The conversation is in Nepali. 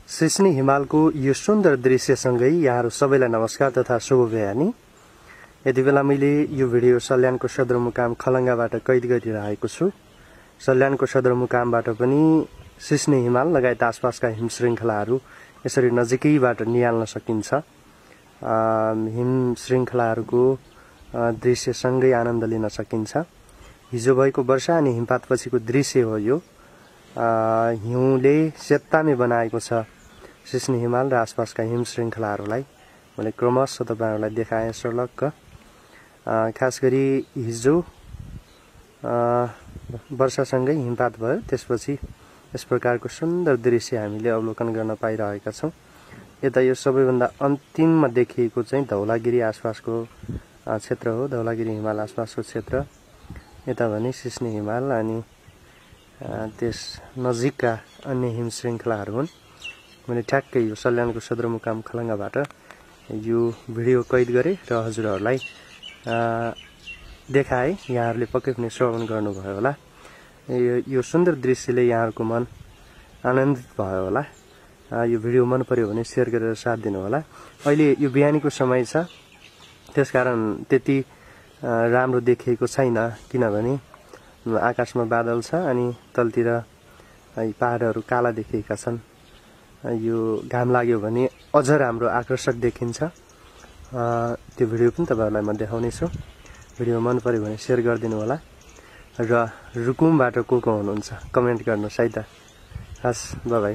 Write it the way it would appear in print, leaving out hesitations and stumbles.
सिस्नी हिमालको यो सुन्दर दृश्यसँगै यहाँहरू सबैलाई नमस्कार तथा शुभ बिहानी। यति बेला मैले यो भिडियो सल्यानको सदरमुकाम खलङ्गाबाट कैद गरिरहेको छु। सल्यानको सदरमुकामबाट पनि सिस्नी हिमाल लगायत आसपासका हिम श्रृङ्खलाहरू यसरी नजिकैबाट निहाल्न सकिन्छ। हिम श्रृङ्खलाहरूको दृश्यसँगै आनन्द लिन सकिन्छ। हिजो भएको वर्षा अनि हिमपातपछिको दृश्य हो यो। हिउँले सेत्तामे बनाएको छ सिस्नी हिमाल र आसपासका हिम श्रृङ्खलाहरूलाई मैले क्रमशः तपाईहरुलाई देखाएँ सर्लक्क। खास गरी हिजो वर्षासँगै हिमपात भयो, त्यसपछि यस प्रकारको सुन्दर दृश्य हामीले अवलोकन गर्न पाइरहेका छौं। यता यो सबैभन्दा अन्तिममा देखिएको चाहिँ धौलागिरी आसपासको क्षेत्र हो, धौलागिरी हिमाल आसपासको क्षेत्र। यता भने सिस्नी हिमाल अनि त्यस नजिकका अन्य हिम श्रृङ्खलाहरू हुन्। मैले ठ्याक्कै यो सल्यानको सदरमुकाम खलङ्गाबाट यो भिडियो कैद गरेँ र हजुरहरूलाई देखाएँ। यहाँहरूले पक्कै पनि श्रवण गर्नुभयो होला। यो सुन्दर दृश्यले यहाँहरूको मन आनन्दित भयो होला। यो भिडियो मन पर्यो भने शेयर गरेर साथ दिनु होला। अहिले यो बिहानीको समय छ, त्यसकारण त्यति राम्रो देखिएको छैन, किनभने आकाशमा बादल छ अनि तलतिर पहाडहरू काला देखिएका छन्। यो घाम लाग्यो भने अझ राम्रो आकर्षक देखिन्छ। त्यो भिडियो पनि तपाईहरुलाई म देखाउने छु। भिडियो मन पर्यो भने शेयर गरिदिनु होला र रुकुमबाट को हुनुहुन्छ कमेन्ट गर्नुहोस् है त। हस्, बाइ बाइ।